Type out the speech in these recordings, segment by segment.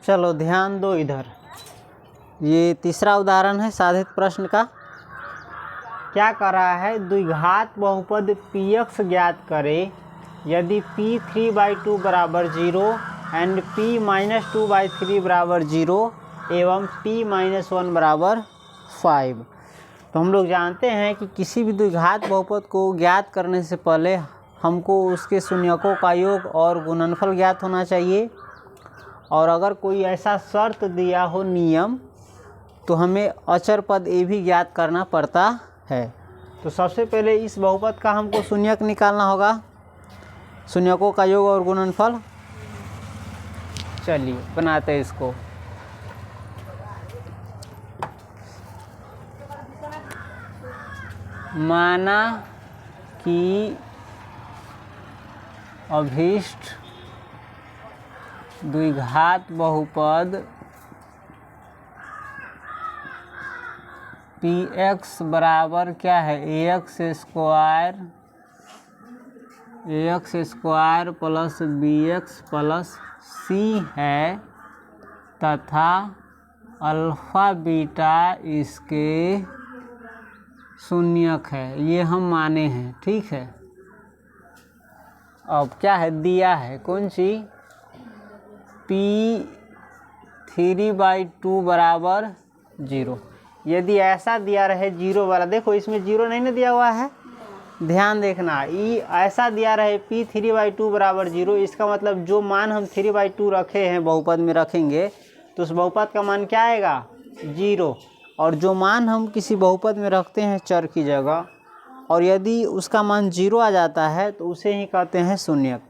चलो ध्यान दो इधर। ये तीसरा उदाहरण है साधित प्रश्न का। क्या कर रहा है, द्विघात बहुपद px ज्ञात करें यदि p3/2 बराबर 0 एंड p-2/3 बराबर 0 एवं p-1 बराबर 5। तो हम लोग जानते हैं कि किसी भी द्विघात बहुपद को ज्ञात करने से पहले हमको उसके शून्यकों का योग और गुणनफल ज्ञात होना चाहिए। और अगर कोई ऐसा शर्त दिया हो नियम, तो हमें अचर पद ए भी ज्ञात करना पड़ता है। तो सबसे पहले इस बहुपद का हमको शून्यक निकालना होगा, शून्यकों का योग और गुणनफल। चलिए बनाते हैं इसको। माना कि अभीष्ट द्विघात बहुपद px बराबर क्या है, ax square plus bx plus c है तथा अल्फा बीटा इसके शून्यक है, ये हम माने हैं। ठीक है। अब क्या है, दिया है कौन सी, p3/2 बराबर 0। यदि ऐसा दिया रहे 0 वाला, देखो इसमें 0 नहीं ना दिया हुआ है, ध्यान देखना। ये ऐसा दिया रहे p3/2 बराबर 0, इसका मतलब जो मान हम 3/2 रखे हैं बहुपद में रखेंगे तो उस बहुपद का मान क्या आएगा, 0। और जो मान हम किसी बहुपद में रखते हैं चर की जगह, और यदि उसका मान 0 आ जाता है तो उसे ही कहते हैं शून्यक।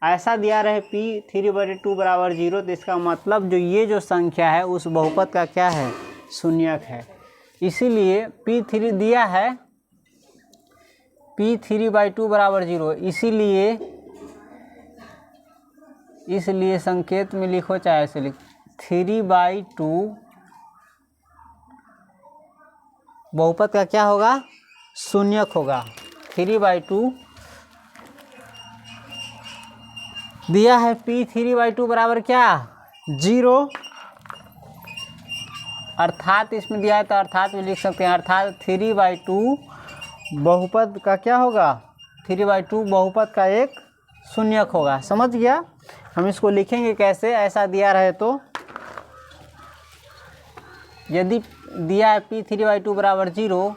ऐसा दिया रहे p3/2 बराबर 0, तो इसका मतलब जो ये जो संख्या है उस बहुपद का क्या है, शून्यक है। इसीलिए p3 दिया है p3/2 बराबर 0, इसलिए संकेत में लिखो, चाहे ऐसे लिख 3/2 बहुपद का क्या होगा, शून्यक होगा। 3/2 दिया है p3/2 बराबर क्या, 0, अर्थात इसमें दिया है तो अर्थात में लिख सकते हैं, अर्थात 3/2 बहुपद का क्या होगा, 3/2 बहुपद का एक शून्यक होगा। समझ गया। हम इसको लिखेंगे कैसे, ऐसा दिया रहे तो यदि दिया है p3/2 बराबर 0,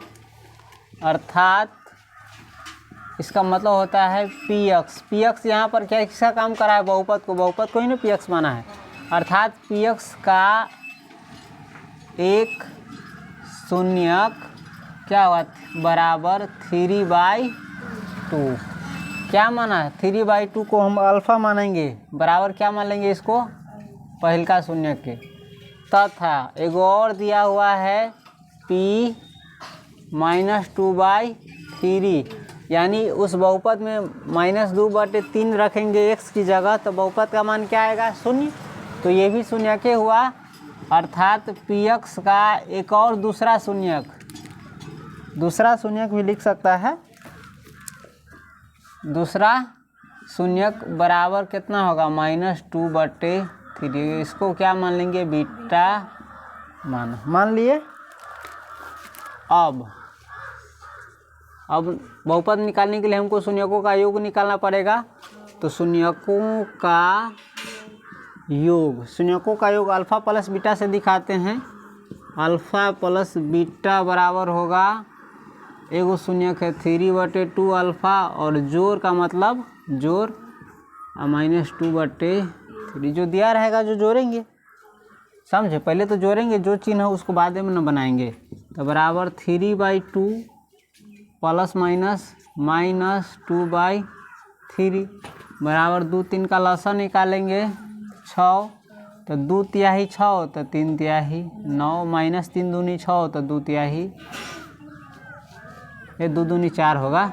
अर्थात इसका मतलब होता है px यहाँ पर क्या किसका काम करा है, बहुपद को ही ना px माना है, अर्थात px का एक शून्यक क्या हुआ, बराबर 3/2। क्या माना है, 3/2 को हम अल्फा मानेंगे, बराबर क्या मान लेंगे इसको, पहल का शून्यक के। तथा एक और दिया हुआ है p-2/3, यानी उस बहुपद में -2/3 रखेंगे x की जगह, तो बहुपद का मान क्या आएगा, 0। तो ये भी शून्यक हुआ, अर्थात px का एक और दूसरा शून्यक भी लिख सकता है। दूसरा शून्यक बराबर कितना होगा, -2/3। इसको क्या मान लेंगे, बीटा मान लिए। अब बहुपद निकालने के लिए हमको शून्यकों का योग निकालना पड़ेगा। तो शून्यकों का योग अल्फा प्लस बीटा से दिखाते हैं। अल्फा प्लस बीटा बराबर होगा, एगो शून्यक है 3/2 अल्फा, और जोड़ का मतलब जोड़ -2/3 जो दिया रहेगा, जो जोड़ेंगे, समझे। पहले तो जोड़ेंगे, जो चिन्ह है उसको बाद में न बनाएंगे। तो बराबर 3/2 प्लस माइनस -2/3 बराबर 2-3 का लसा निकालेंगे 6, तो 2/3 6, तो 3/3 9, -3 दूनी 6, तो 2/3, ये 2 दूनी 4 होगा,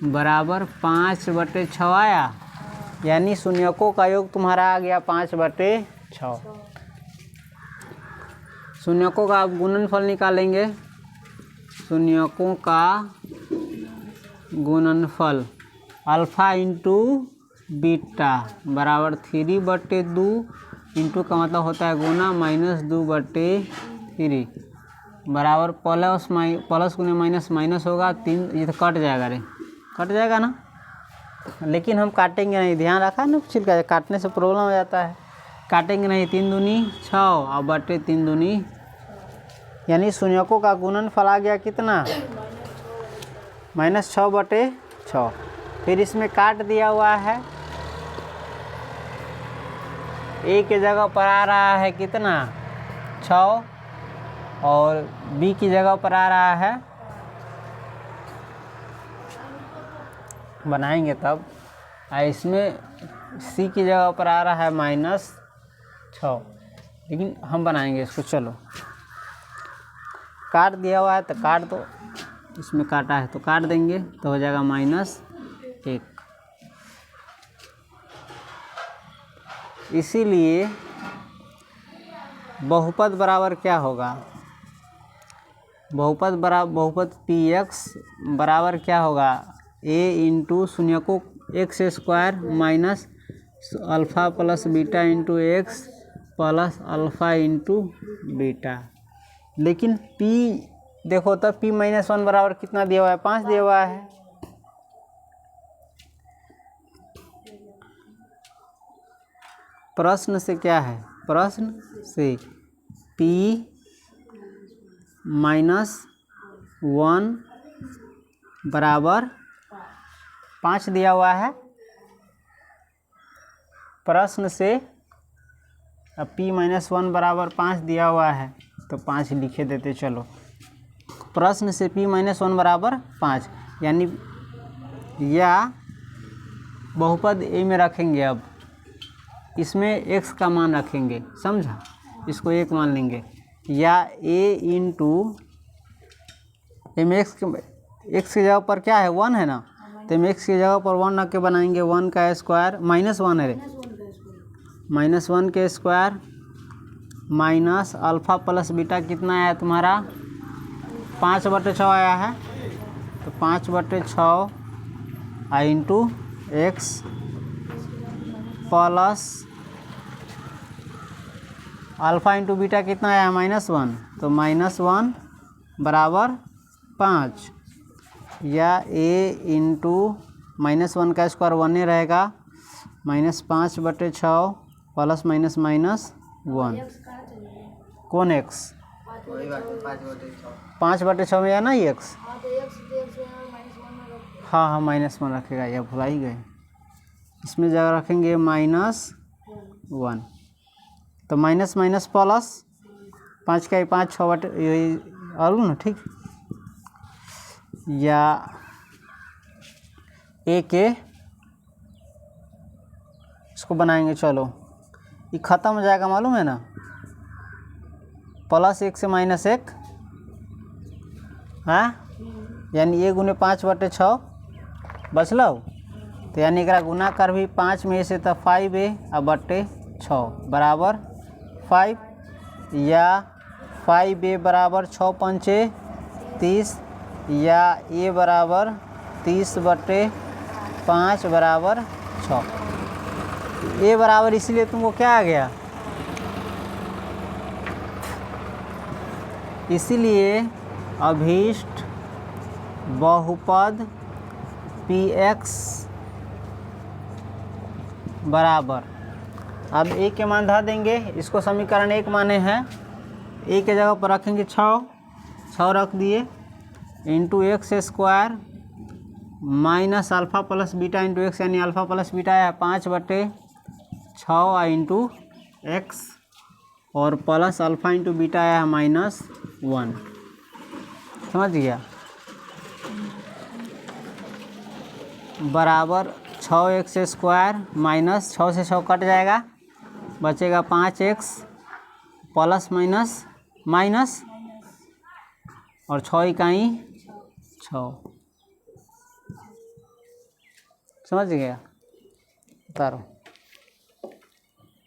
बराबर 5/6 आया। यानी शून्यकों का योग तुम्हारा आ गया 5/6। शून्यकों का आप गुणनफल निकालेंगे। शून्यकों का गुणनफल अल्फा इंटू बीटा बराबर 3/2 इंटू का मतलब होता है गुना -2/3 बराबर प्लस गुने माइनस माइनस होगा 3, ये तो कट जाएगा रे, कट जाएगा ना। लेकिन हम काटेंगे नहीं, ध्यान रखा ना, छिलका काटने से प्रॉब्लम हो जाता है। काटेंगे नहीं, 3 दूनी 6 और बटे 3 दूनी, यानी शून्यकों का गुणनफल आ गया कितना, -6/6। फिर इसमें काट दिया हुआ है, ए के जगह पर आ रहा है कितना 6 और बी की जगह पर आ रहा है, बनाएंगे तब, इसमें सी की जगह पर आ रहा है -6, लेकिन हम बनाएंगे इसको। चलो काट दिया हुआ है तो काट दो, इसमें काटा है तो काट देंगे तो हो जाएगा -1। इसीलिए बहुपद बराबर क्या होगा, बहुपद px बराबर क्या होगा, a इंटू शून्यकों X square minus alpha plus beta into X plus alpha into beta. लेकिन p देखो तो p-1 बराबर कितना दिया हुआ है, 5 दिया हुआ है। प्रश्न से क्या है, प्रश्न से p-1 बराबर 5 दिया हुआ है। प्रश्न से अब p-1 बराबर 5 दिया हुआ है तो 5 लिखे देते। चलो प्रश्न से p-1 बराबर 5, यानी या बहुपद a में रखेंगे, अब इसमें x का मान रखेंगे, समझा, इसको 1 मान लेंगे, या a इंटू x की जगह पर क्या है 1 है ना, तो x की जगह पर 1 रख के बनाएंगे, 1 का स्क्वायर -1 है रे, -1 के square minus alpha plus beta कितना आया तुम्हारा 5/6 आया है, तो 5/6 into X plus alpha into beta कितना आया -1, तो -1 बराबर 5, या a इंटू -1 का स्क्वायर 1 रहेगा, -5/6 प्लस -1, कौन x 5/6 में या ना x, हाँ -1 रखेगा, यह भुला ही गए, इसमें जगह रखेंगे -1, तो माइनस प्लस 5 का 5 6 यही आलू ना, ठीक। या ए के इसको बनाएंगे, चलो ये ख़त्म हो जाएगा, मालूम है ना, +1 से -1, हाँ, यानी a गुने 5/6 बचलो, तो यानी एकरा गुना कर भी 5 में से तो 5a और बटे 6 बराबर 5, या 5a बराबर 6×5 30, या a बराबर 30/5 बराबर 6। a बराबर इसलिए तुमको क्या आ गया, इसीलिए अभीष्ट बहुपद px बराबर, अब a के मान धर देंगे, इसको समीकरण 1 माने हैं, a के जगह पर रखेंगे 6 रख दिए, into x square minus alpha plus beta into x, यानी अल्फ़ा प्लस बीटा है 5/6 इंटू एक्स, और प्लस अल्फ़ा इंटू बीटा है -1, समझ गया, बराबर 6x स्क्वायर माइनस 6 से 6 कट जाएगा, बचेगा 5x प्लस माइनस और 6 इकाई 6, समझ गया, उतारो।